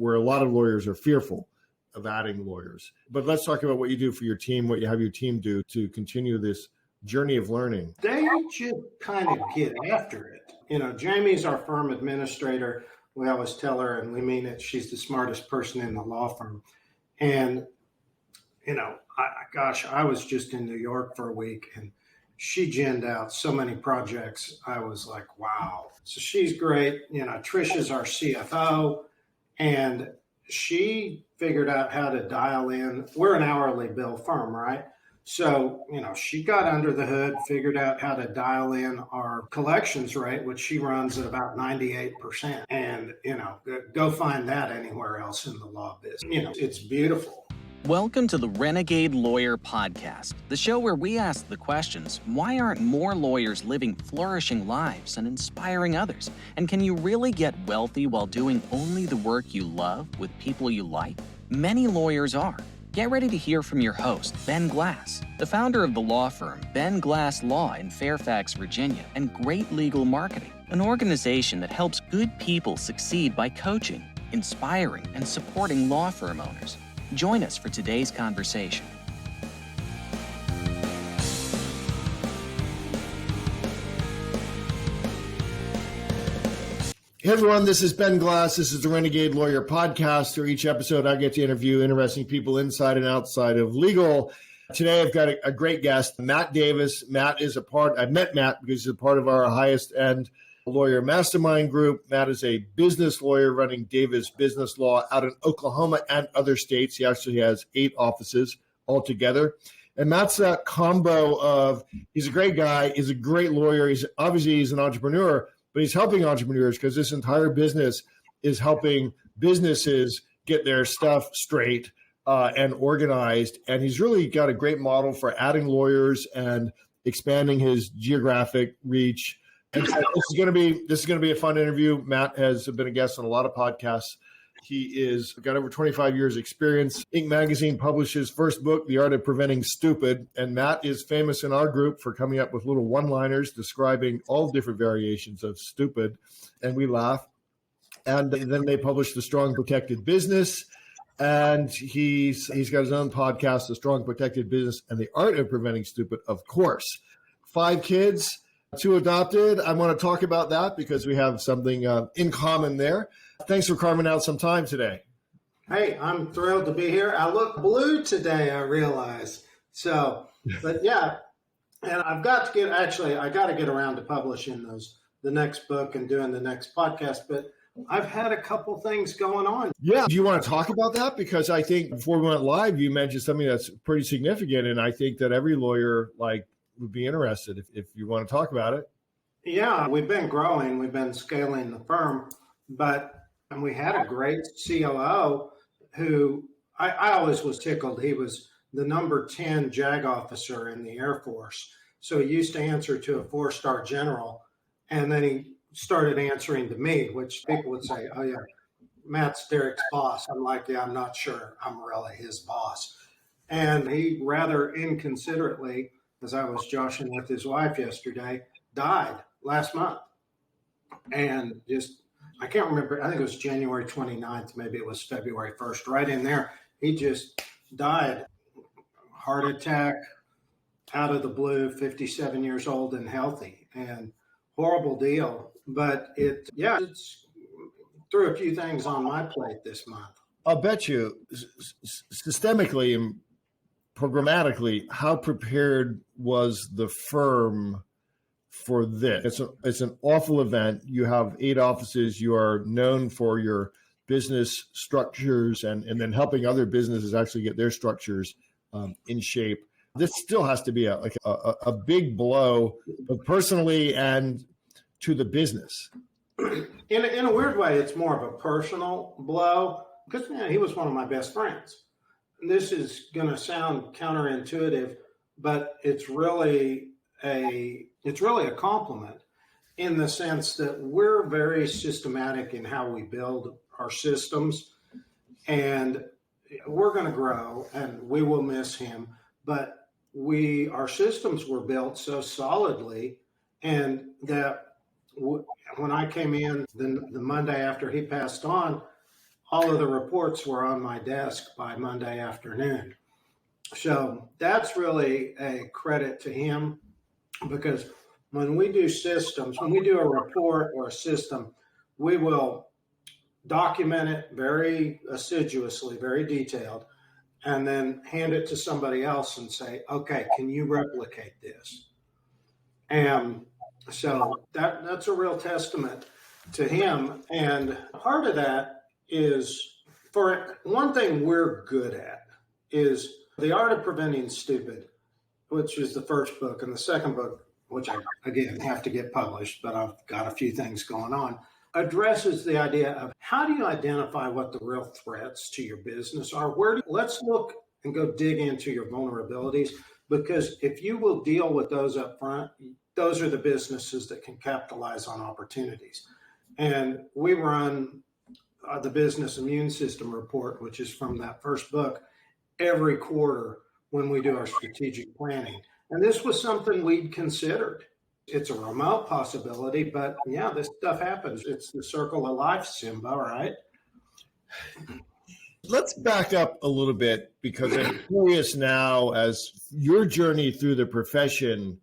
where a lot of lawyers are fearful of adding lawyers. But let's talk about what you do for your team, what you have your team do to continue this journey of learning. They just kind of get after it. Jamie's our firm administrator. We always tell her, and we mean it, she's the smartest person in the law firm. And, I was just in New York for a week, and she ginned out so many projects. I was like, wow. So she's great. Trisha's our CFO, and she figured out how to dial in. We're an hourly bill firm, right? So, she got under the hood, figured out how to dial in our collections rate, which she runs at about 98%. And, go find that anywhere else in the law business. It's beautiful. Welcome to the Renegade Lawyer Podcast, the show where we ask the questions, why aren't more lawyers living flourishing lives and inspiring others? And can you really get wealthy while doing only the work you love with people you like? Many lawyers are. Get ready to hear from your host, Ben Glass, the founder of the law firm Ben Glass Law in Fairfax, Virginia, and Great Legal Marketing, an organization that helps good people succeed by coaching, inspiring, and supporting law firm owners. Join us for today's conversation. Hey everyone, this is Ben Glass. This is the Renegade Lawyer Podcast. Through each episode, I get to interview interesting people inside and outside of legal. Today, I've got a great guest, Matt Davis. I've met Matt because he's a part of our highest end lawyer mastermind group. Matt is a business lawyer running Davis Business Law out in Oklahoma and other states. He actually has 8 offices altogether. And Matt's that combo of, he's a great guy, he's a great lawyer, he's an entrepreneur, but he's helping entrepreneurs because this entire business is helping businesses get their stuff straight and organized. And he's really got a great model for adding lawyers and expanding his geographic reach. And so this is going to be a fun interview. Matt has been a guest on a lot of podcasts. He is got over 25 years experience. Inc. Magazine published his first book, The Art of Preventing Stupid. And Matt is famous in our group for coming up with little one-liners describing all different variations of stupid. And we laugh. And then they published The Strong Protected Business. And he's got his own podcast, The Strong Protected Business and the Art of Preventing Stupid, of course. 5 kids, 2 adopted. I want to talk about that because we have something in common there. Thanks for carving out some time today. Hey, I'm thrilled to be here. I look blue today, I realize. So, but yeah, and I got to get around to publishing the next book and doing the next podcast, but I've had a couple things going on. Yeah. Do you want to talk about that? Because I think before we went live, you mentioned something that's pretty significant. And I think that every lawyer would be interested if you want to talk about it. Yeah, we've been growing. We've been scaling the firm, and we had a great COO who I always was tickled. He was the number 10 JAG officer in the Air Force. So he used to answer to a 4-star general, and then he started answering to me, which people would say, oh yeah, Matt's Derek's boss. I'm like, yeah, I'm not sure I'm really his boss. And he rather inconsiderately, as I was joshing with his wife yesterday, died last month. And I can't remember, I think it was January 29th, maybe it was February 1st, right in there. He just died, heart attack, out of the blue, 57 years old and healthy, and horrible deal. But it's threw a few things on my plate this month. I'll bet you, systemically and programmatically, how prepared was the firm for this? It's an awful event. You have 8 offices. You are known for your business structures and then helping other businesses actually get their structures in shape. This still has to be a big blow, both personally and to the business. In a weird way, it's more of a personal blow because he was one of my best friends. This is going to sound counterintuitive, but it's really a compliment in the sense that we're very systematic in how we build our systems, and we're going to grow and we will miss him, but our systems were built so solidly, and that when I came in the Monday after he passed on, all of the reports were on my desk by Monday afternoon. So that's really a credit to him, because when we do systems, when we do a report or a system, we will document it very assiduously, very detailed, and then hand it to somebody else and say, okay, can you replicate this? And so that's a real testament to him. And part of that is, for one thing we're good at, is The Art of Preventing Stupid, which is the first book. And the second book, which I, again, have to get published, but I've got a few things going on, addresses the idea of how do you identify what the real threats to your business are? Let's look and go dig into your vulnerabilities, because if you will deal with those up front, those are the businesses that can capitalize on opportunities. And we run the Business Immune System Report, which is from that first book, every quarter when we do our strategic planning. And this was something we'd considered. It's a remote possibility, but yeah, this stuff happens. It's the circle of life, Simba, right? Let's back up a little bit, because I'm curious now, as your journey through the profession,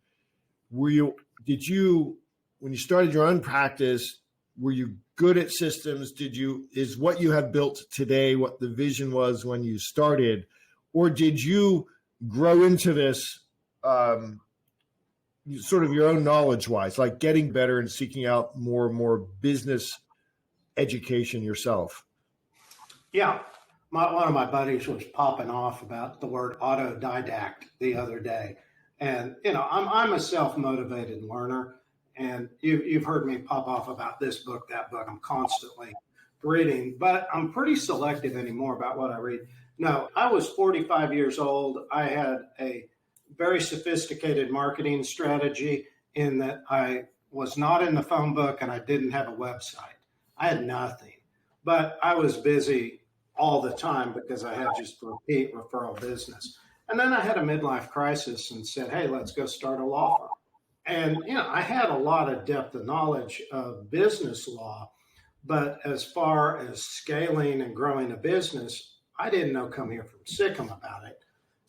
when you started your own practice, were you good at systems? Is what you have built today what the vision was when you started, or did you grow into this sort of your own knowledge-wise, like getting better and seeking out more and more business education yourself? Yeah. One of my buddies was popping off about the word autodidact the other day. And, I'm a self-motivated learner, and you've heard me pop off about this book, that book. I'm constantly reading, but I'm pretty selective anymore about what I read. No, I was 45 years old. I had a very sophisticated marketing strategy in that I was not in the phone book and I didn't have a website. I had nothing, but I was busy all the time because I had just repeat referral business. And then I had a midlife crisis and said, hey, let's go start a law firm. And, I had a lot of depth of knowledge of business law, but as far as scaling and growing a business, I didn't know come here from Sikkim about it.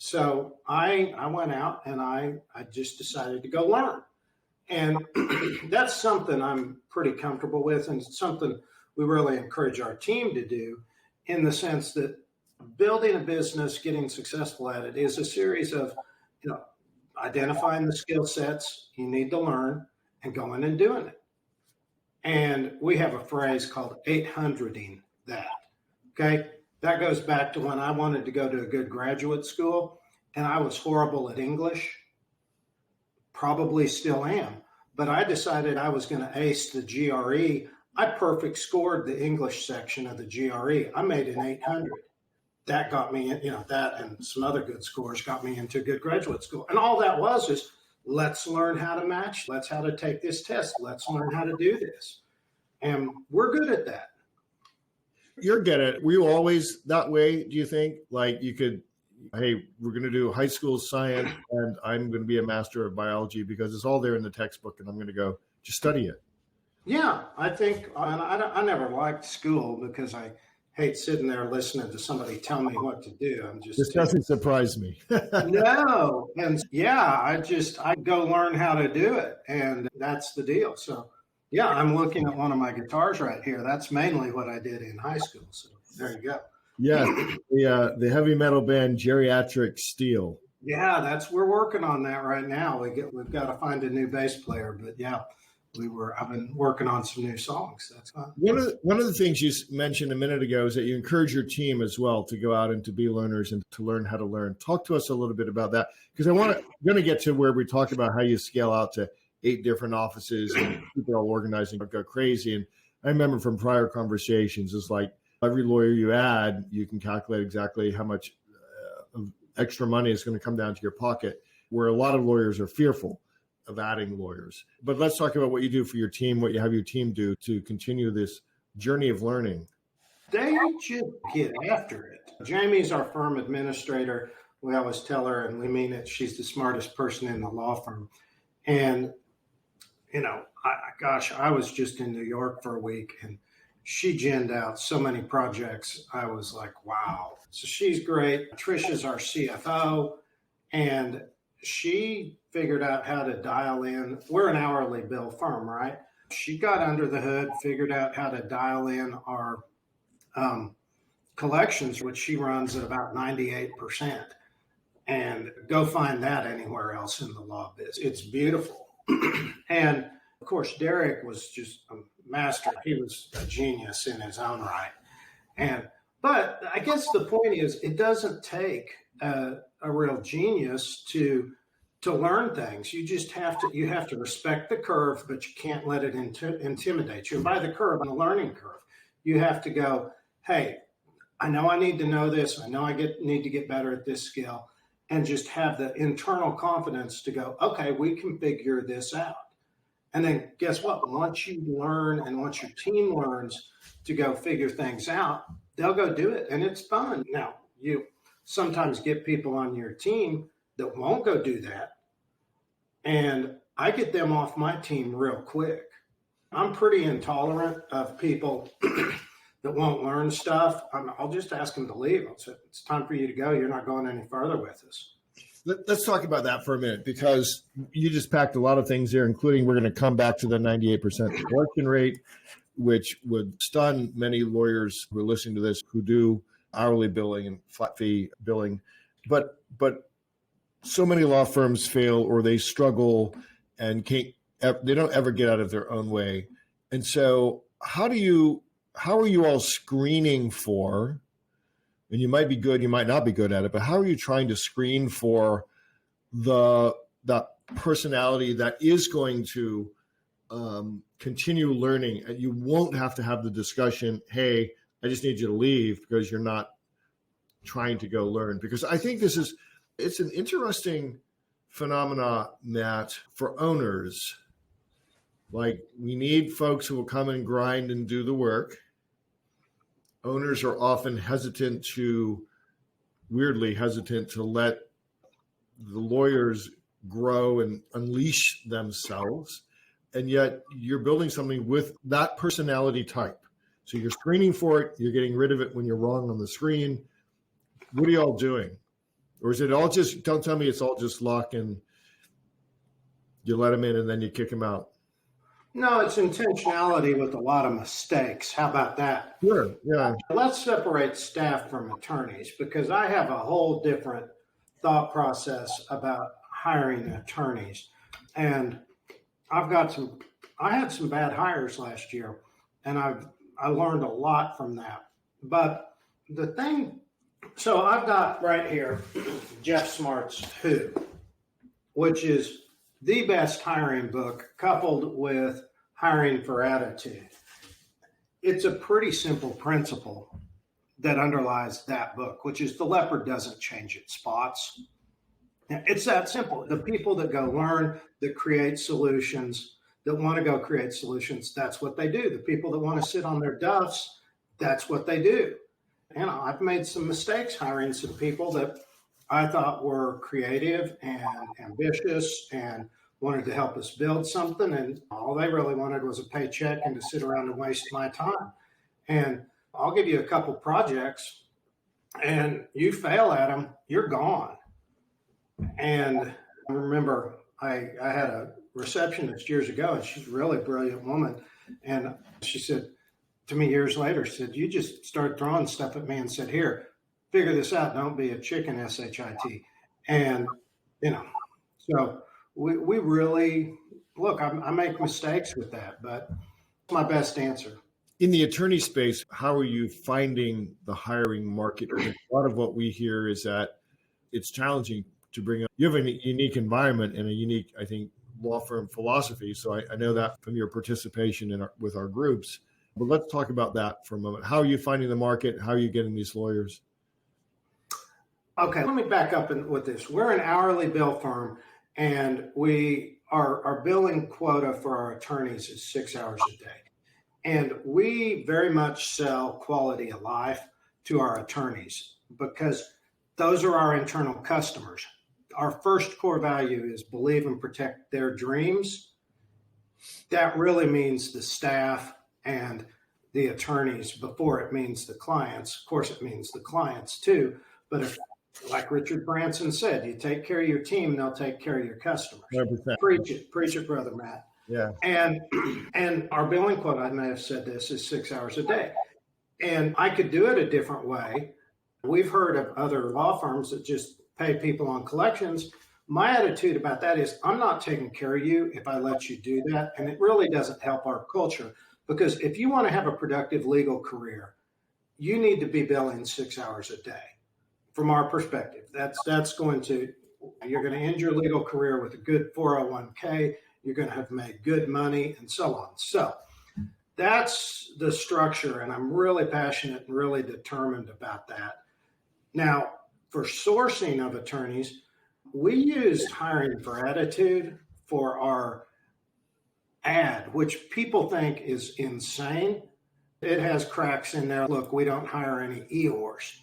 So I went out and I just decided to go learn. And that's something I'm pretty comfortable with, and something we really encourage our team to do, in the sense that building a business, getting successful at it, is a series of, identifying the skill sets you need to learn and going and doing it. And we have a phrase called 800ing that. Okay. That goes back to when I wanted to go to a good graduate school and I was horrible at English, probably still am, but I decided I was going to ace the GRE. I perfect scored the English section of the GRE. I made an 800. That got me, that and some other good scores got me into a good graduate school. And all that was is, let's learn how to match. Let's how to take this test. Let's learn how to do this. And we're good at that. You're good at it. Were you always that way, do you think? Like you could, hey, we're going to do high school science and I'm going to be a master of biology because it's all there in the textbook and I'm going to go just study it. Yeah, I think, and I never liked school because I hate sitting there listening to somebody tell me what to do. This doesn't surprise me. No. And yeah, I go learn how to do it. And that's the deal. So yeah, I'm looking at one of my guitars right here. That's mainly what I did in high school. So there you go. Yeah. The heavy metal band Geriatric Steel. Yeah, we're working on that right now. We've got to find a new bass player, but yeah. I've been working on some new songs. That's fun. One of the things you mentioned a minute ago is that you encourage your team as well to go out and to be learners and to learn how to learn. Talk to us a little bit about that, because I'm going to get to where we talk about how you scale out to 8 different offices and people are all organizing go crazy. And I remember from prior conversations, it's like every lawyer you add, you can calculate exactly how much extra money is going to come down to your pocket, where a lot of lawyers are fearful of adding lawyers. But let's talk about what you do for your team, what you have your team do to continue this journey of learning. They just get after it. Jamie's our firm administrator. We always tell her, and we mean it, she's the smartest person in the law firm. And, I was just in New York for a week, and she ginned out so many projects. I was like, wow. So she's great. Trisha's our CFO, and she figured out how to dial in. We're an hourly bill firm, right? She got under the hood, figured out how to dial in our collections, which she runs at about 98%. And go find that anywhere else in the law biz. It's beautiful. And of course, Derek was just a master. He was a genius in his own right. But I guess the point is, it doesn't take a real genius to learn things. You just have to respect the curve, but you can't let it intimidate you. And by the curve, on the learning curve, you have to go, hey, I know I need to know this. I know I need to get better at this skill, and just have the internal confidence to go, okay, we can figure this out. And then guess what? Once you learn and once your team learns to go figure things out, they'll go do it. And it's fun. Now, you sometimes get people on your team that won't go do that. And I get them off my team real quick. I'm pretty intolerant of people that won't learn stuff. I'll just ask them to leave. I'll say, it's time for you to go. You're not going any further with us. Let's talk about that for a minute, because you just packed a lot of things here, including we're going to come back to the 98% collection rate, which would stun many lawyers who are listening to this who do hourly billing and flat fee billing. But so many law firms fail, or they struggle and they don't ever get out of their own way. And so how are you all screening for, and you might be good, you might not be good at it, but how are you trying to screen for the personality that is going to continue learning? And you won't have to have the discussion, hey, I just need you to leave, because you're not trying to go learn. Because I think it's an interesting phenomena, Matt, for owners. Like, we need folks who will come and grind and do the work. Owners are often weirdly hesitant to let the lawyers grow and unleash themselves. And yet you're building something with that personality type. So you're screening for it. You're getting rid of it when you're wrong on the screen. What are you all doing? Or is it all just, don't tell me it's all just luck and you let them in and then you kick them out? No, it's intentionality with a lot of mistakes. How about that? Sure, yeah. Let's separate staff from attorneys, because I have a whole different thought process about hiring attorneys. And I had some bad hires last year, and I learned a lot from that. But so I've got right here Jeff Smart's Who, which is the best hiring book, coupled with Hiring for Attitude. It's a pretty simple principle that underlies that book, which is the leopard doesn't change its spots. It's that simple. The people that go learn, that create solutions, that want to go create solutions, that's what they do. The people that want to sit on their duffs, that's what they do. And I've made some mistakes hiring some people that I thought were creative and ambitious and wanted to help us build something. And all they really wanted was a paycheck and to sit around and waste my time. And I'll give you a couple projects, and you fail at them, you're gone. And I remember I had a receptionist years ago, and she's a really brilliant woman. And she said to me years later, said, you just started throwing stuff at me and said, here, figure this out. Don't be a chicken, S-H-I-T. And, so we really, look, I make mistakes with that, but it's my best answer. In the attorney space, how are you finding the hiring market? A lot of what we hear is that it's challenging to bring up. You have a unique environment and a unique, I think, law firm philosophy. So I know that from your participation with our groups. But let's talk about that for a moment. How are you finding the market? How are you getting these lawyers? Okay, let me back up with this. We're an hourly bill firm, and our billing quota for our attorneys is 6 hours a day. And we very much sell quality of life to our attorneys, because those are our internal customers. Our first core value is believe and protect their dreams. That really means the staff and the attorneys before it means the clients. Of course, it means the clients too. But if, like Richard Branson said, you take care of your team, they'll take care of your customers. 100%. Preach it, brother Matt. Yeah. And our billing quote, I may have said this, is 6 hours a day. And I could do it a different way. We've heard of other law firms that just pay people on collections. My attitude about that is I'm not taking care of you if I let you do that. And it really doesn't help our culture, because if you want to have a productive legal career, you need to be billing 6 hours a day. From our perspective, you're going to end your legal career with a good 401k. You're going to have made good money and so on. So that's the structure. And I'm really passionate and really determined about that. Now, for sourcing of attorneys, we used Hiring for Attitude for our ad, which people think is insane. It has cracks in there. Look, we don't hire any Eeyores.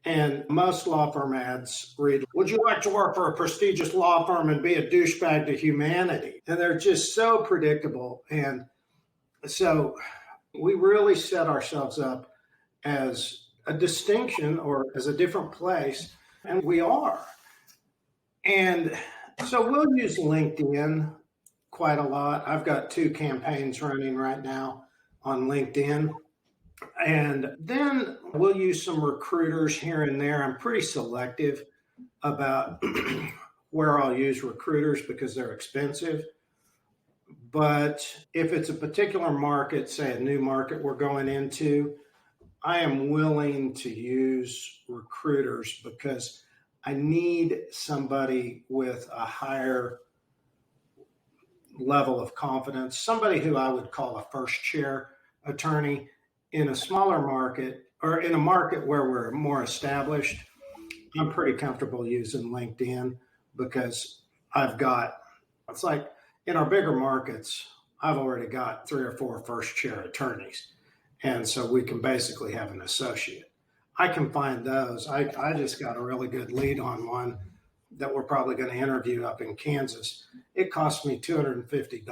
And most law firm ads read, would you like to work for a prestigious law firm and be a douchebag to humanity? And they're just so predictable. And so we really set ourselves up as a distinction or as a different place, and we are. And so we'll use LinkedIn quite a lot. I've got 2 campaigns running right now on LinkedIn. And then we'll use some recruiters here and there. I'm pretty selective about where I'll use recruiters because they're expensive. But if it's a particular market, say a new market we're going into, I am willing to use recruiters because I need somebody with a higher level of confidence, somebody who I would call a first chair attorney. In a smaller market or in a market where we're more established, I'm pretty comfortable using LinkedIn because it's like in our bigger markets, I've already got 3 or 4 first chair attorneys. And so we can basically have an associate. I can find those. I just got a really good lead on one that we're probably going to interview up in Kansas. It cost me $250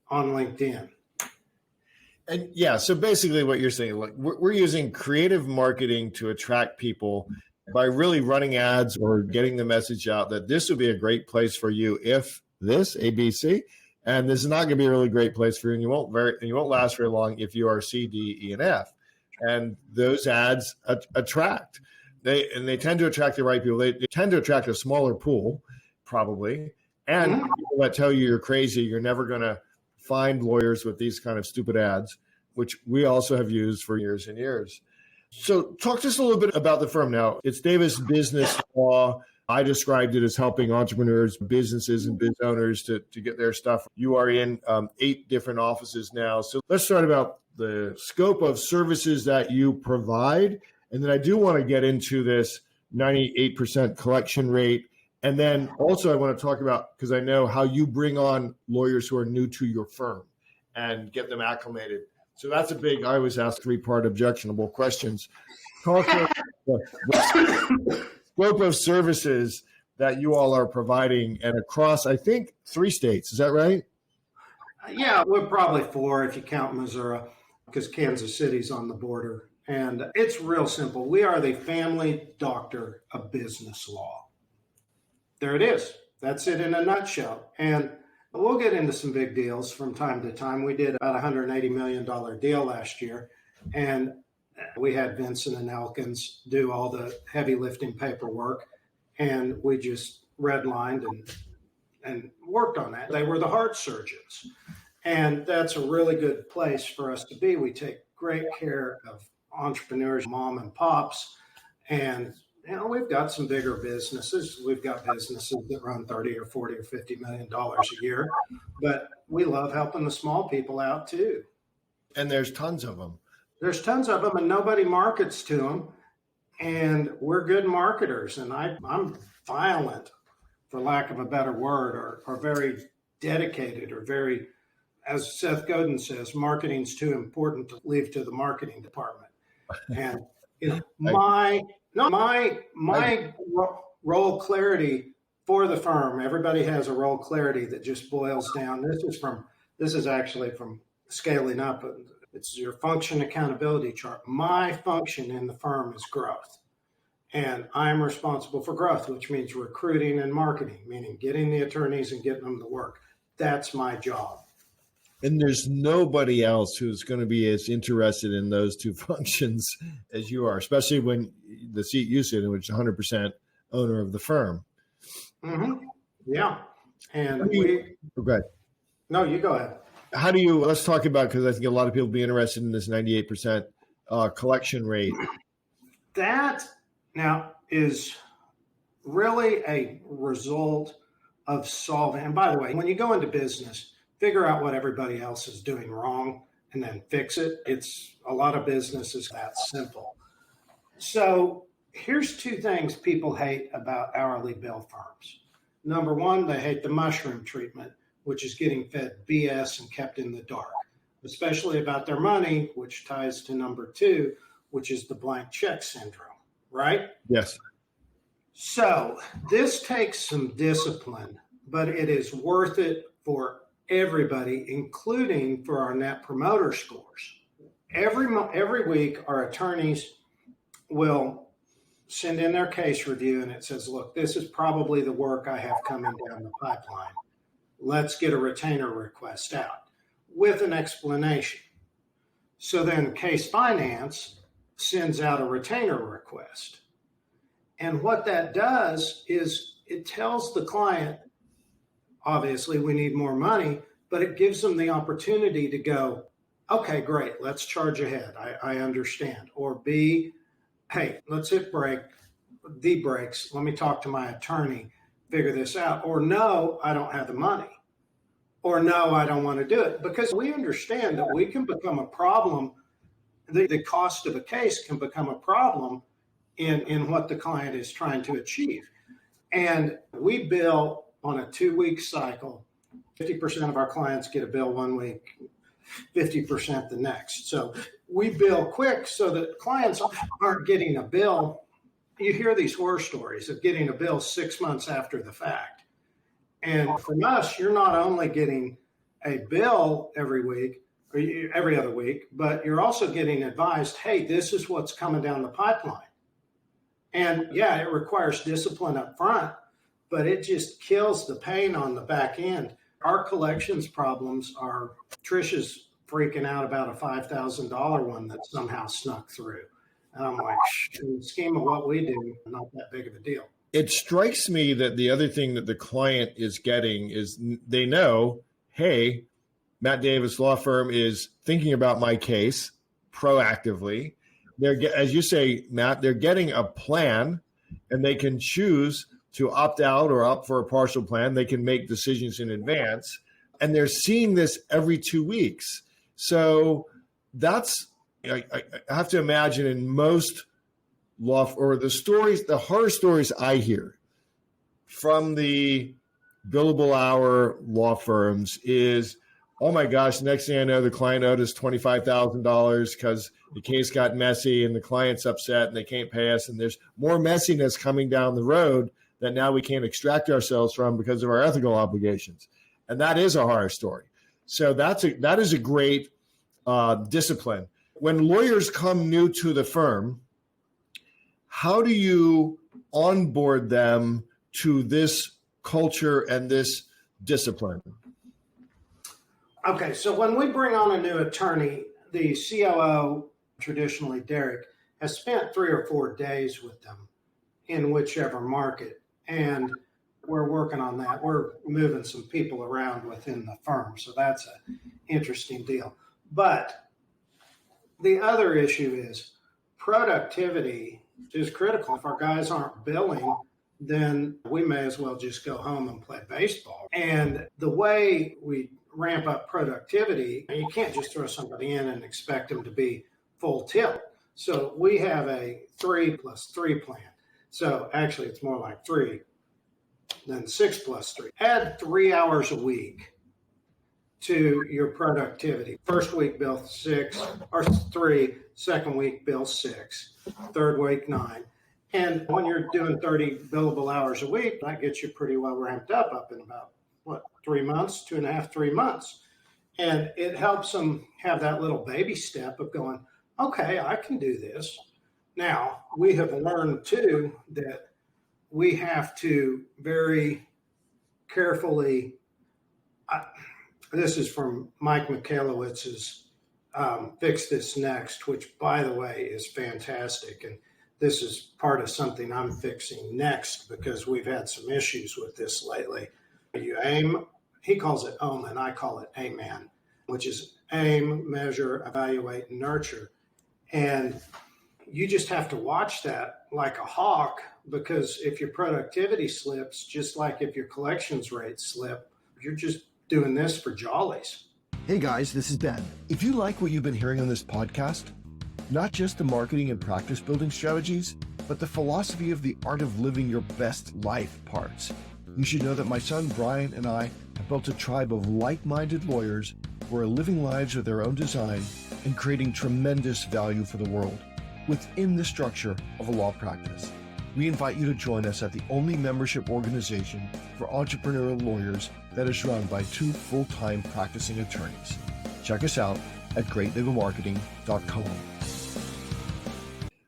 on LinkedIn. And yeah, so basically what you're saying, like we're using creative marketing to attract people by really running ads or getting the message out that this would be a great place for you if this ABC, and this is not going to be a really great place for you, and you won't last very long if you are C, D, E, and F. And those ads attract. They tend to attract the right people. They tend to attract a smaller pool, probably, and people that tell you you're crazy, you're never going to find lawyers with these kind of stupid ads, which we also have used for years and years. So talk to us a little bit about the firm now. It's Davis Business Law. I described it as helping entrepreneurs, businesses, and biz owners to get their stuff. You are in 8 different offices now. So let's start about the scope of services that you provide. And then I do want to get into this 98% collection rate. And then also I want to talk about, because I know how you bring on lawyers who are new to your firm and get them acclimated. So that's I always ask 3-part objectionable questions. Talk about the scope of services that you all are providing and across, I think, 3 states. Is that right? Yeah, we're probably 4 if you count Missouri, because Kansas City's on the border. And it's real simple. We are the family doctor of business law. There it is. That's it in a nutshell. And we'll get into some big deals from time to time. We did about a $180 million deal last year. And we had Vincent and Elkins do all the heavy lifting paperwork. And we just redlined and worked on that. They were the heart surgeons. And that's a really good place for us to be. We take great care of entrepreneurs, mom and pops. And we've got some bigger businesses. We've got businesses that run 30 or 40 or $50 million a year, but we love helping the small people out too. And there's tons of them. There's tons of them and nobody markets to them. And we're good marketers. And I'm violent, for lack of a better word, or very dedicated or very, as Seth Godin says, marketing's too important to leave to the marketing department. And my role clarity for the firm, everybody has a role clarity that just boils down. This is actually from scaling up. It's your function accountability chart. My function in the firm is growth. And I'm responsible for growth, which means recruiting and marketing, meaning getting the attorneys and getting them to work. That's my job. And there's nobody else who's going to be as interested in those two functions as you are, especially when the seat you sit in, which is 100% owner of the firm. Mm-hmm. Yeah. And okay. No, you go ahead. Let's talk about, because I think a lot of people will be interested in this 98% collection rate. That now is really a result of solving. And by the way, when you go into business, figure out what everybody else is doing wrong and then fix it. It's a lot of businesses that simple. So here's two things people hate about hourly bill firms. Number one, they hate the mushroom treatment, which is getting fed BS and kept in the dark, especially about their money, which ties to number two, which is the blank check syndrome, right? Yes. So this takes some discipline, but it is worth it for everybody, including for our net promoter scores. Every week, our attorneys will send in their case review, and it says, look, this is probably the work I have coming down the pipeline. Let's get a retainer request out with an explanation. So then Case Finance sends out a retainer request. And what that does is it tells the client, obviously, we need more money, but it gives them the opportunity to go, okay, great, let's charge ahead. I understand. Or B, hey, let's hit the brakes. Let me talk to my attorney, figure this out. Or no, I don't have the money. Or no, I don't want to do it. Because we understand that we can become a problem. The cost of a case can become a problem in what the client is trying to achieve. And we bill on a 2-week cycle. 50% of our clients get a bill 1 week, 50% the next. So we bill quick so that clients aren't getting a bill. You hear these horror stories of getting a bill 6 months after the fact. And from us, you're not only getting a bill every week or every other week, but you're also getting advised, hey, this is what's coming down the pipeline. And yeah, it requires discipline up front, but it just kills the pain on the back end. Our collections problems are, Trisha's freaking out about a $5,000 one that somehow snuck through. And I'm like, in the scheme of what we do, not that big of a deal. It strikes me that the other thing that the client is getting is they know, hey, Matt Davis Law Firm is thinking about my case proactively. They're, as you say, Matt, they're getting a plan, and they can choose to opt out or opt for a partial plan. They can make decisions in advance, and they're seeing this every 2 weeks. So that's, I have to imagine in most law, or the horror stories I hear from the billable hour law firms is, oh my gosh, next thing I know, the client owed us $25,000 because the case got messy and the client's upset and they can't pay us. And there's more messiness coming down the road that now we can't extract ourselves from because of our ethical obligations. And that is a horror story. So that is a great discipline. When lawyers come new to the firm, how do you onboard them to this culture and this discipline? Okay, so when we bring on a new attorney, the COO, traditionally Derek, has spent 3 or 4 days with them in whichever market. And we're working on that. We're moving some people around within the firm. So that's an interesting deal. But the other issue is productivity is critical. If our guys aren't billing, then we may as well just go home and play baseball. And the way we ramp up productivity, you can't just throw somebody in and expect them to be full tilt. So we have a 3+3 plan. So actually it's more like 3 than 6+3. Add 3 hours a week to your productivity. First week bill 6 or 3, second week bill 6, third week 9. And when you're doing 30 billable hours a week, that gets you pretty well ramped up in about 3 months, 2.5, 3 months. And it helps them have that little baby step of going, okay, I can do this. Now, we have learned too that we have to very carefully, this is from Mike Michalowicz's Fix This Next, which, by the way, is fantastic. And this is part of something I'm fixing next because we've had some issues with this lately. You aim, he calls it OMAN, I call it AMAN, which is aim, measure, evaluate, and nurture. And you just have to watch that like a hawk, because if your productivity slips, just like if your collections rates slip, you're just doing this for jollies. Hey guys, this is Ben. If you like what you've been hearing on this podcast, not just the marketing and practice building strategies, but the philosophy of the art of living your best life parts, you should know that my son Brian and I have built a tribe of like-minded lawyers who are living lives of their own design and creating tremendous value for the world within the structure of a law practice. We invite you to join us at the only membership organization for entrepreneurial lawyers that is run by 2 full-time practicing attorneys. Check us out at greatlegalmarketing.com.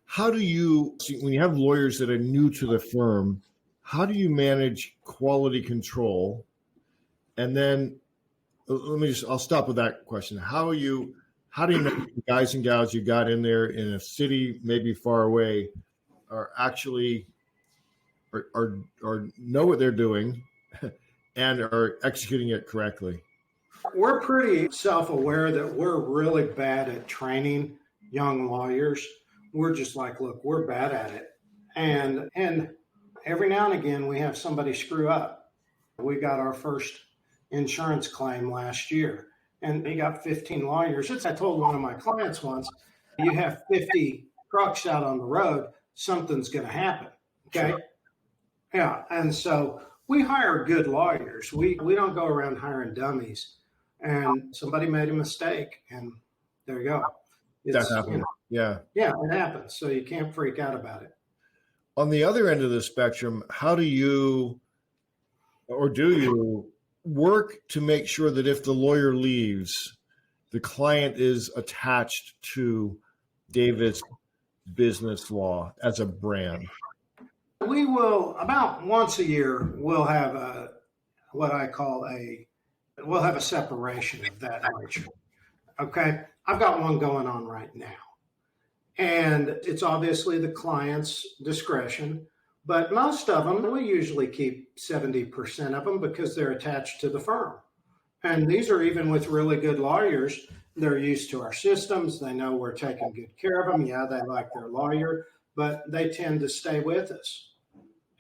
How do you, when you have lawyers that are new to the firm, how do you manage quality control? And then I'll stop with that question. How do you know the guys and gals you got in there in a city maybe far away are actually or know what they're doing and are executing it correctly? We're pretty self-aware that we're really bad at training young lawyers. We're just like, look, we're bad at it. And every now and again, we have somebody screw up. We got our first insurance claim last year, and we got 15 lawyers. I told one of my clients once, you have 50 trucks out on the road, something's going to happen. Okay. Sure. Yeah. And so we hire good lawyers. We don't go around hiring dummies. And somebody made a mistake, and there you go. That happened. Yeah, it happens. So you can't freak out about it. On the other end of the spectrum, how do you work to make sure that if the lawyer leaves, the client is attached to Davis Business Law as a brand? We will, about once a year, we'll have we'll have a separation of that nature. Okay. I've got one going on right now. And it's obviously the client's discretion, but most of them, we usually keep 70% of them because they're attached to the firm. And these are even with really good lawyers. They're used to our systems. They know we're taking good care of them. Yeah, they like their lawyer, but they tend to stay with us.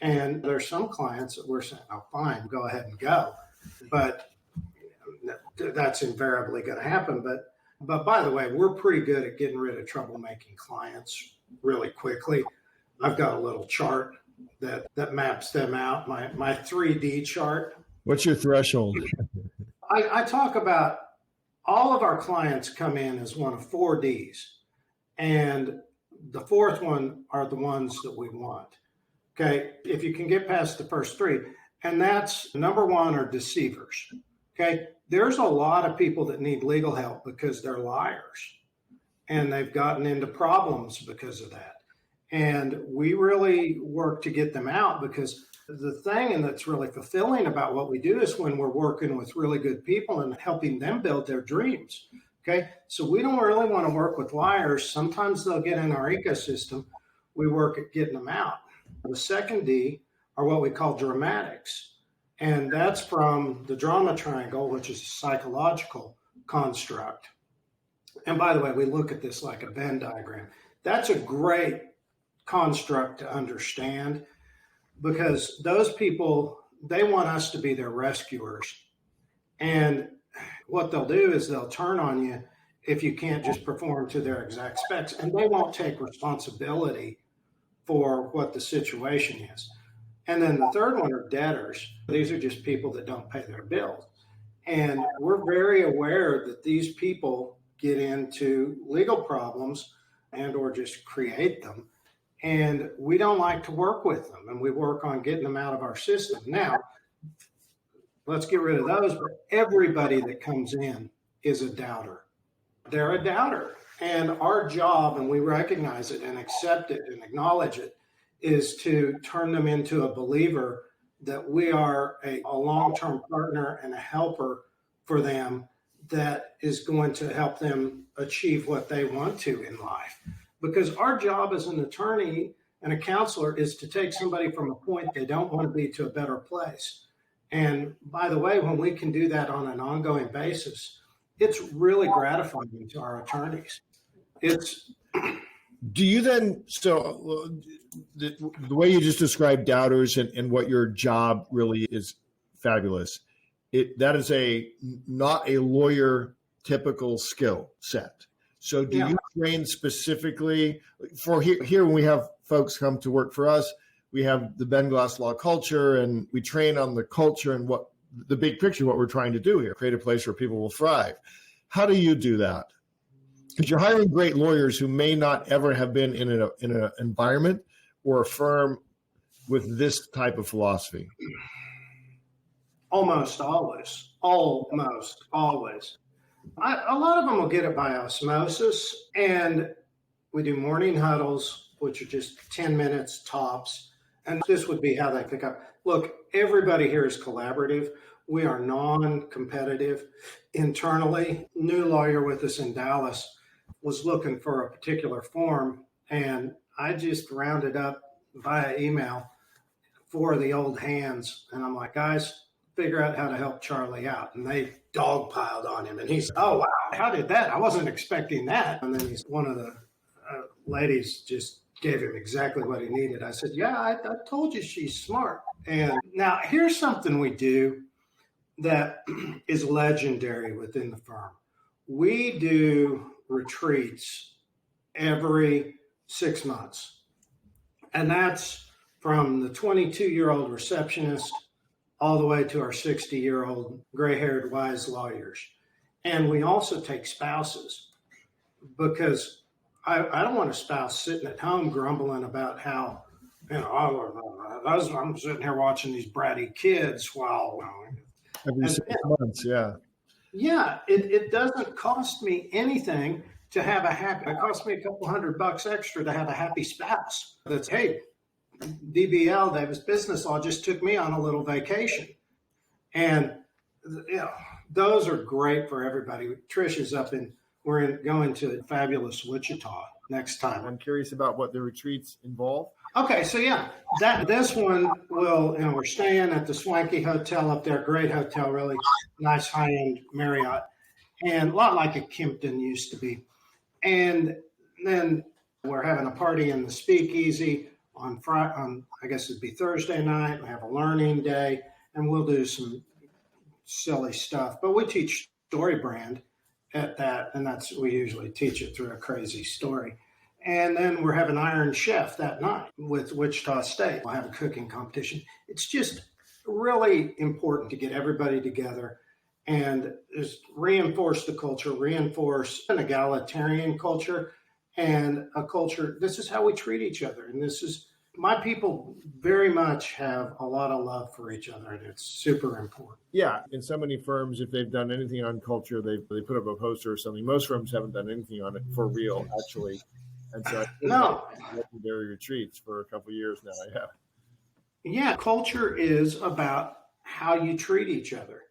And there's some clients that we're saying, oh, fine, go ahead and go. But that's invariably going to happen. But by the way, we're pretty good at getting rid of troublemaking clients really quickly. I've got a little chart that maps them out, my 3D chart. What's your threshold? I talk about all of our clients come in as one of 4 Ds. And the fourth one are the ones that we want. Okay, if you can get past the first 3, and that's number 1 are deceivers. Okay, there's a lot of people that need legal help because they're liars and they've gotten into problems because of that. And we really work to get them out, because the thing and that's really fulfilling about what we do is when we're working with really good people and helping them build their dreams. Okay, so we don't really want to work with liars. Sometimes they'll get in our ecosystem. We work at getting them out. The second D are what we call dramatics. And that's from the drama triangle, which is a psychological construct. And by the way, we look at this like a Venn diagram. That's a great construct to understand, because those people, they want us to be their rescuers. And what they'll do is they'll turn on you if you can't just perform to their exact specs, and they won't take responsibility for what the situation is. And then the third one are debtors. These are just people that don't pay their bills. And we're very aware that these people get into legal problems and or just create them. And we don't like to work with them, and we work on getting them out of our system. Now, let's get rid of those, but everybody that comes in is a doubter. They're a doubter. And our job, and we recognize it and accept it and acknowledge it, is to turn them into a believer that we are a long-term partner and a helper for them that is going to help them achieve what they want to in life. Because our job as an attorney and a counselor is to take somebody from a point they don't want to be to a better place. And by the way, when we can do that on an ongoing basis, it's really gratifying to our attorneys. Do you then, so the way you just described doubters and what your job really is fabulous. That is not a lawyer typical skill set. So do you train specifically for here when we have folks come to work for us, we have the Ben Glass law culture, and we train on the culture and what the big picture, what we're trying to do here, create a place where people will thrive. How do you do that? Because you're hiring great lawyers who may not ever have been in an environment or a firm with this type of philosophy. Almost always. A lot of them will get it by osmosis, and we do morning huddles, which are just 10 minutes tops. And this would be how they pick up. Look, everybody here is collaborative. We are non-competitive internally. New lawyer with us in Dallas was looking for a particular form, and I just rounded up via email 4 of the old hands. And I'm like, guys, figure out how to help Charlie out. And they dogpiled on him. And he's, oh, wow, how did that? I wasn't expecting that. And then one of the ladies just gave him exactly what he needed. I said, yeah, I told you she's smart. And now here's something we do that is legendary within the firm. We do retreats every 6 months. And that's from the 22-year-old receptionist all the way to our 60-year-old gray-haired wise lawyers. And we also take spouses, because I don't want a spouse sitting at home grumbling about how, I'm sitting here watching these bratty kids while every 6 months, yeah. Yeah, it doesn't cost me anything to have it costs me a couple $100 extra to have a happy spouse that's, hey, DBL, Davis Business Law, just took me on a little vacation. And those are great for everybody. Trish is going to fabulous Wichita next time. I'm curious about what the retreats involve. Okay, so this one we're staying at the swanky hotel up there, great hotel, really nice high-end Marriott, and a lot like a Kimpton used to be. And then we're having a party in the Speakeasy on Friday, I guess it'd be Thursday night. We have a learning day, and we'll do some silly stuff. But we teach StoryBrand at that, and we usually teach it through a crazy story. And then we're having Iron Chef that night with Wichita State. We'll have a cooking competition. It's just really important to get everybody together and just reinforce the culture, reinforce an egalitarian culture and a culture. This is how we treat each other. And my people very much have a lot of love for each other, and it's super important. Yeah. In so many firms, if they've done anything on culture, they put up a poster or something. Most firms haven't done anything on it for real, actually. And so legendary retreats for a couple of years now. Yeah. Culture is about how you treat each other.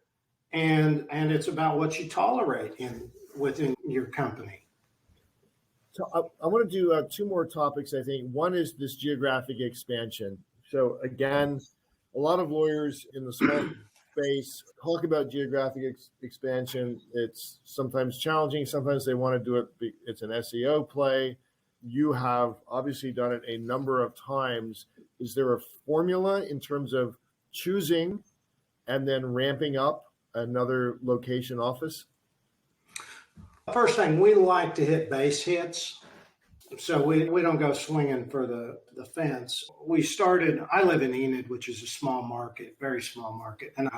And it's about what you tolerate within your company. So I want to do 2 more topics, I think. One is this geographic expansion. So again, a lot of lawyers in the small space talk about geographic expansion. It's sometimes challenging. Sometimes they want to do it. It's an SEO play. You have obviously done it a number of times. Is there a formula in terms of choosing and then ramping up another location office? First thing, we like to hit base hits. So we don't go swinging for the fence. I live in Enid, which is a small market, very small market. And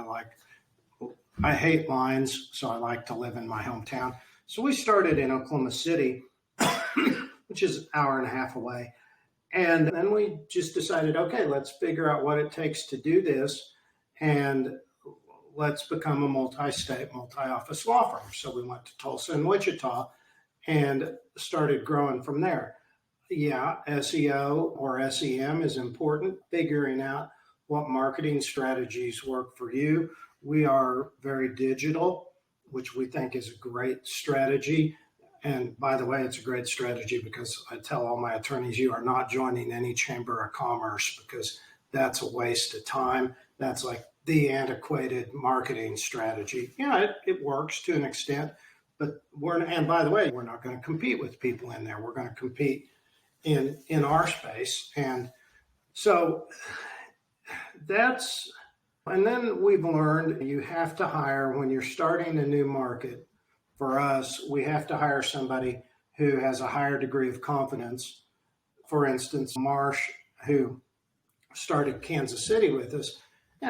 I hate lines, so I like to live in my hometown. So we started in Oklahoma City, which is an hour and a half away. And then we just decided, okay, let's figure out what it takes to do this. And let's become a multi-state, multi-office law firm. So we went to Tulsa and Wichita and started growing from there. Yeah, SEO or SEM is important, figuring out what marketing strategies work for you. We are very digital, which we think is a great strategy. And by the way, it's a great strategy because I tell all my attorneys, you are not joining any chamber of commerce because that's a waste of time. That's like the antiquated marketing strategy. Yeah, it works to an extent, but and by the way, we're not going to compete with people in there. We're going to compete in our space. And so and then we've learned you have to hire when you're starting a new market. For us, we have to hire somebody who has a higher degree of confidence. For instance, Marsh, who started Kansas City with us,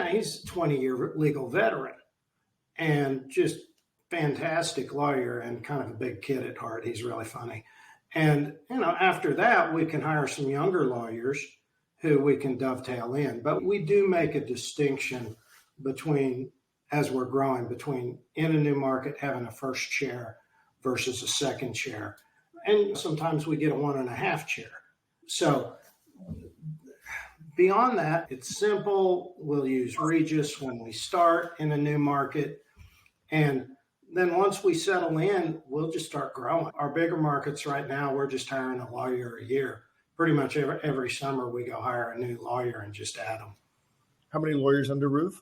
he's a 20-year legal veteran and just fantastic lawyer and kind of a big kid at heart. He's really funny. And, after that, we can hire some younger lawyers who we can dovetail in. But we do make a distinction between, as we're growing, between in a new market having a first chair versus a second chair. And sometimes we get a 1.5 chair. So beyond that, it's simple. We'll use Regis when we start in a new market. And then once we settle in, we'll just start growing. Our bigger markets right now, we're just hiring a lawyer a year. Pretty much every summer we go hire a new lawyer and just add them. How many lawyers under roof?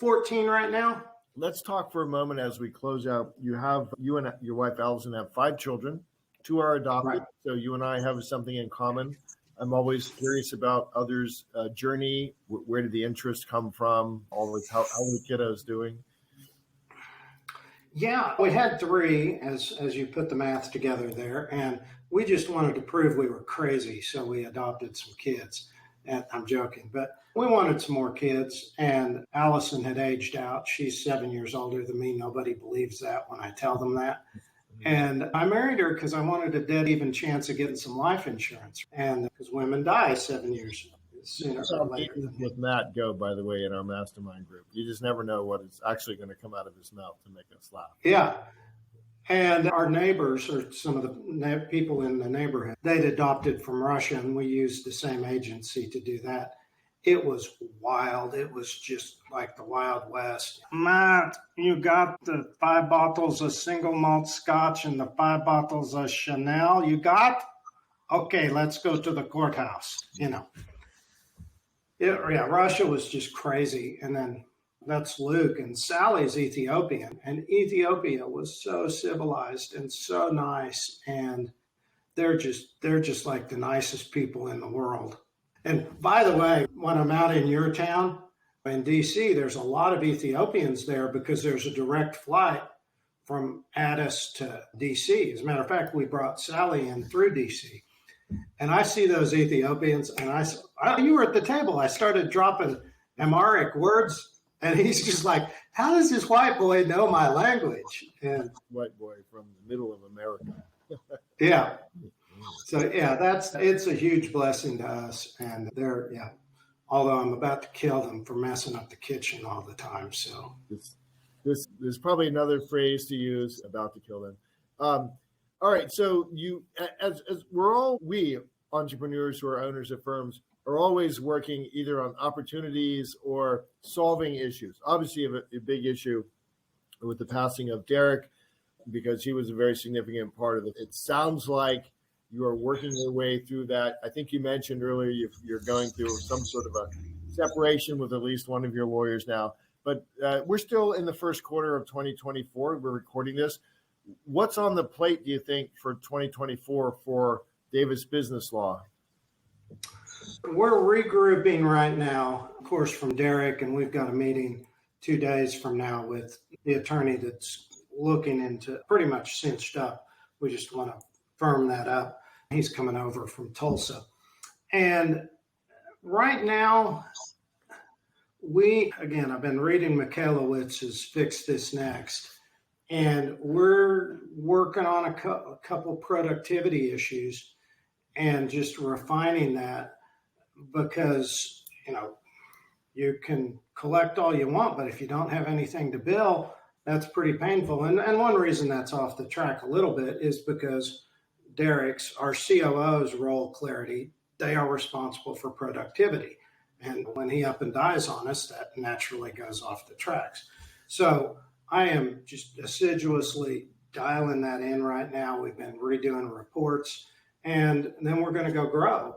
14 right now. Let's talk for a moment as we close out. You and your wife, Allison, have 5 children. 2 are adopted. Right. So you and I have something in common. I'm always curious about others' journey. Where did the interest come from? Always, how are the kiddos doing? Yeah, we had 3 as you put the math together there. And we just wanted to prove we were crazy. So we adopted some kids. And I'm joking, but we wanted some more kids, and Allison had aged out. She's 7 years older than me. Nobody believes that when I tell them that. And I married her because I wanted a dead even chance of getting some life insurance, and because women die 7 years sooner or later. With Matt go, by the way, in our mastermind group. You just never know what is actually going to come out of his mouth to make us laugh. Yeah. And our neighbors, or some of the people in the neighborhood, they'd adopted from Russia, and we used the same agency to do that. It was wild. It was just like the Wild West. Matt, you got the 5 bottles of single malt scotch and the 5 bottles of Chanel you got? Okay, let's go to the courthouse. Russia was just crazy. And then that's Luke, and Sally's Ethiopian, and Ethiopia was so civilized and so nice, and they're just like the nicest people in the world. And by the way, when I'm out in your town in DC, there's a lot of Ethiopians there because there's a direct flight from Addis to DC. As a matter of fact, we brought Sally in through DC, and I see those Ethiopians, and you were at the table. I started dropping Amharic words. And he's just like, how does this white boy know my language? And white boy from the middle of America. Yeah. So it's a huge blessing to us. And although I'm about to kill them for messing up the kitchen all the time. So there's probably another phrase to use, about to kill them. All right. So we entrepreneurs who are owners of firms are always working either on opportunities or solving issues. Obviously, you have a big issue with the passing of Derek because he was a very significant part of it. It sounds like you are working your way through that. I think you mentioned earlier you're going through some sort of a separation with at least one of your lawyers now. But we're still in the first quarter of 2024. We're recording this. What's on the plate, do you think, for 2024 for Davis Business Law? We're regrouping right now, of course, from Derek, and we've got a meeting 2 days from now with the attorney that's looking into pretty much cinched up. We just want to firm that up. He's coming over from Tulsa. And right now, I've been reading Michalowicz's Fix This Next, and we're working on a couple productivity issues and just refining that. Because, You can collect all you want, but if you don't have anything to bill, that's pretty painful. And one reason that's off the track a little bit is because Derek's, our COO's role clarity, they are responsible for productivity. And when he up and dies on us, that naturally goes off the tracks. So I am just assiduously dialing that in right now. We've been redoing reports, and then we're going to go grow.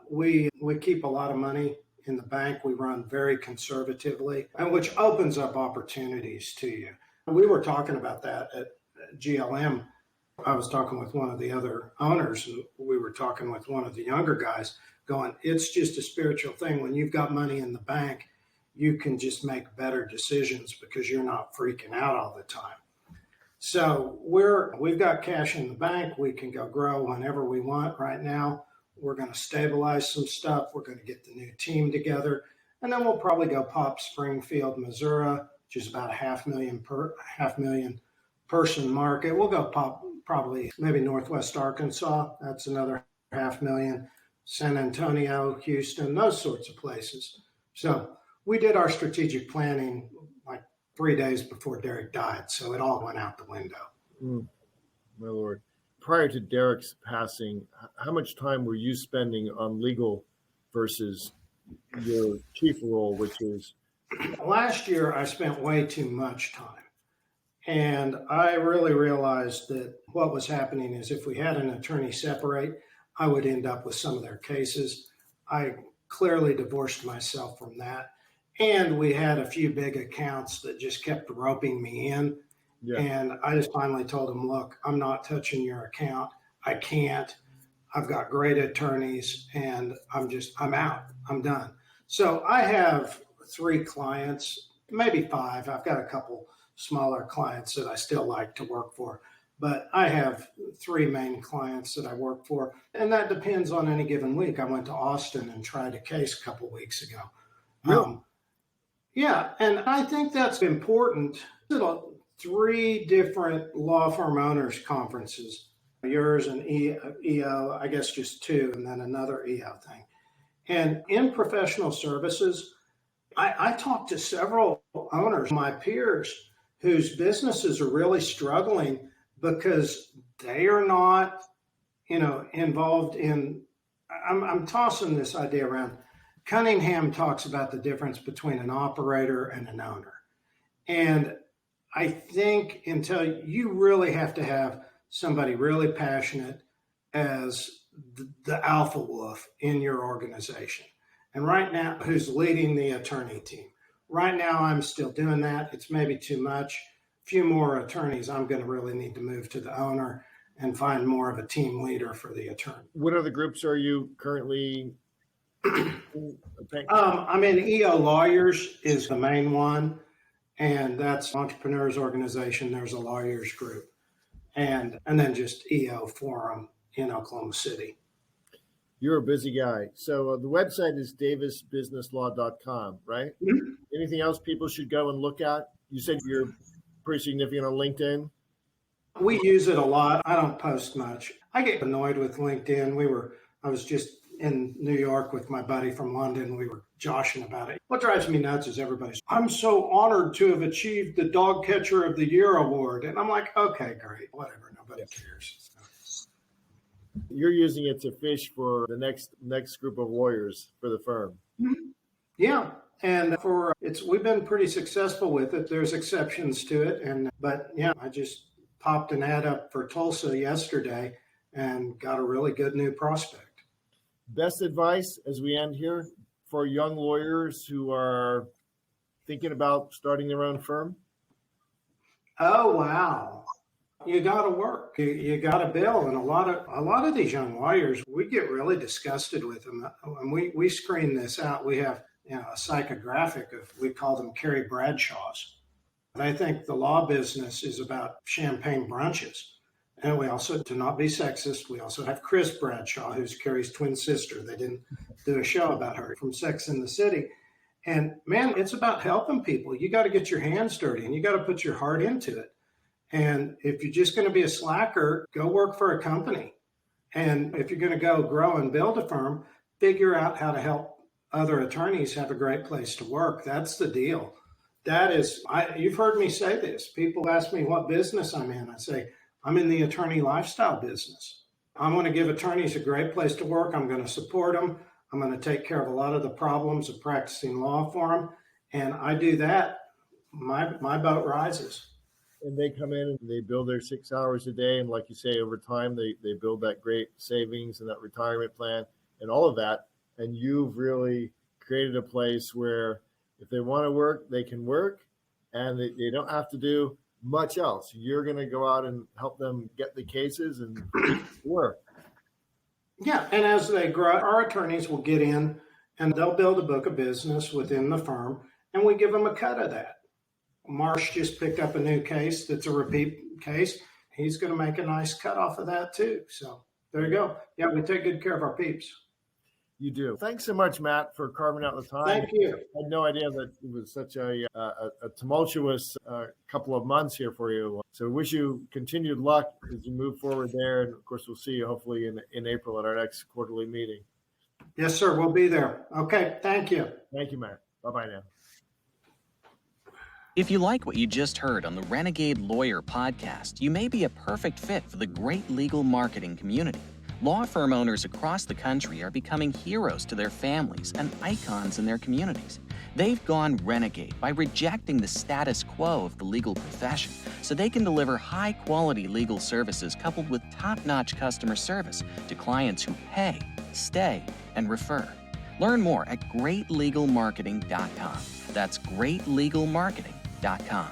We keep a lot of money in the bank. We run very conservatively, and which opens up opportunities to you. We were talking about that at GLM. I was talking with one of the other owners, and we were talking with one of the younger guys going, it's just a spiritual thing. When you've got money in the bank, you can just make better decisions because you're not freaking out all the time. So we've got cash in the bank. We can go grow whenever we want. Right now, we're going to stabilize some stuff. We're going to get the new team together, and then we'll probably go pop Springfield, Missouri, which is about a 500,000 person market. We'll go pop probably maybe Northwest Arkansas. That's another 500,000. San Antonio, Houston, those sorts of places. So we did our strategic planning like 3 days before Derek died. So it all went out the window. My Lord. Prior to Derek's passing, how much time were you spending on legal versus your chief role, which is? Last year, I spent way too much time. And I really realized that what was happening is if we had an attorney separate, I would end up with some of their cases. I clearly divorced myself from that. And we had a few big accounts that just kept roping me in. Yeah. And I just finally told them, look, I'm not touching your account. I can't. I've got great attorneys and I'm out. I'm done. So I have 3 clients, maybe 5. I've got a couple smaller clients that I still like to work for. But I have 3 main clients that I work for, and that depends on any given week. I went to Austin and tried a case a couple weeks ago. Really? Yeah, and I think that's important. 3 different law firm owners conferences, yours and EO, I guess just 2, and then another EO thing. And in professional services, I talked to several owners, my peers, whose businesses are really struggling because they are not, involved in, I'm tossing this idea around. Cunningham talks about the difference between an operator and an owner. And I think until you really have to have somebody really passionate as the alpha wolf in your organization. And right now, who's leading the attorney team. Right now, I'm still doing that. It's maybe too much. Few more attorneys, I'm going to really need to move to the owner and find more of a team leader for the attorney. What other groups are you currently? I mean, EO Lawyers is the main one, and that's Entrepreneurs Organization. There's a lawyers group, and then just EO Forum in Oklahoma City. You're a busy guy. So the website is davisbusinesslaw.com, right? Mm-hmm. Anything else people should go and look at? You said you're pretty significant on LinkedIn. We use it a lot. I don't post much. I get annoyed with LinkedIn. I was just in New York with my buddy from London. We were joshing about it. What drives me nuts is everybody's, I'm so honored to have achieved the Dog Catcher of the Year award. And I'm like, okay, great, whatever. Nobody cares. You're using it to fish for the next group of lawyers for the firm. Mm-hmm. Yeah. And we've been pretty successful with it. There's exceptions to it. But yeah, I just popped an ad up for Tulsa yesterday and got a really good new prospect. Best advice as we end here for young lawyers who are thinking about starting their own firm? Oh, wow. You got to work. You got to bill. And a lot of these young lawyers, we get really disgusted with them. And we screen this out. We have a psychographic we call them Carrie Bradshaws. And I think the law business is about champagne brunches. And we also, to not be sexist, we also have Chris Bradshaw, who's Carrie's twin sister. They didn't do a show about her from Sex and the City. And man, it's about helping people. You got to get your hands dirty and you got to put your heart into it. And if you're just going to be a slacker, go work for a company. And if you're going to go grow and build a firm, figure out how to help other attorneys have a great place to work. That's the deal. You've heard me say this. People ask me what business I'm in. I say, I'm in the attorney lifestyle business. I'm going to give attorneys a great place to work. I'm going to support them. I'm going to take care of a lot of the problems of practicing law for them. And I do that, my boat rises. And they come in and they build their 6 hours a day. And like you say, over time, they build that great savings and that retirement plan and all of that. And you've really created a place where if they want to work, they can work and they don't have to do much else. You're going to go out and help them get the cases and work. Yeah. And as they grow, our attorneys will get in and they'll build a book of business within the firm and we give them a cut of that. Marsh just picked up a new case that's a repeat case. He's going to make a nice cut off of that too. So there you go. Yeah, we take good care of our peeps. You do. Thanks so much, Matt, for carving out the time. Thank you. I had no idea that it was such a tumultuous couple of months here for you. So wish you continued luck as you move forward there. And of course, we'll see you hopefully in April at our next quarterly meeting. Yes, sir. We'll be there. Okay. Thank you. Thank you, Matt. Bye-bye now. If you like what you just heard on the Renegade Lawyer Podcast, you may be a perfect fit for the great legal marketing community. Law firm owners across the country are becoming heroes to their families and icons in their communities. They've gone renegade by rejecting the status quo of the legal profession so they can deliver high-quality legal services coupled with top-notch customer service to clients who pay, stay, and refer. Learn more at greatlegalmarketing.com. That's greatlegalmarketing.com.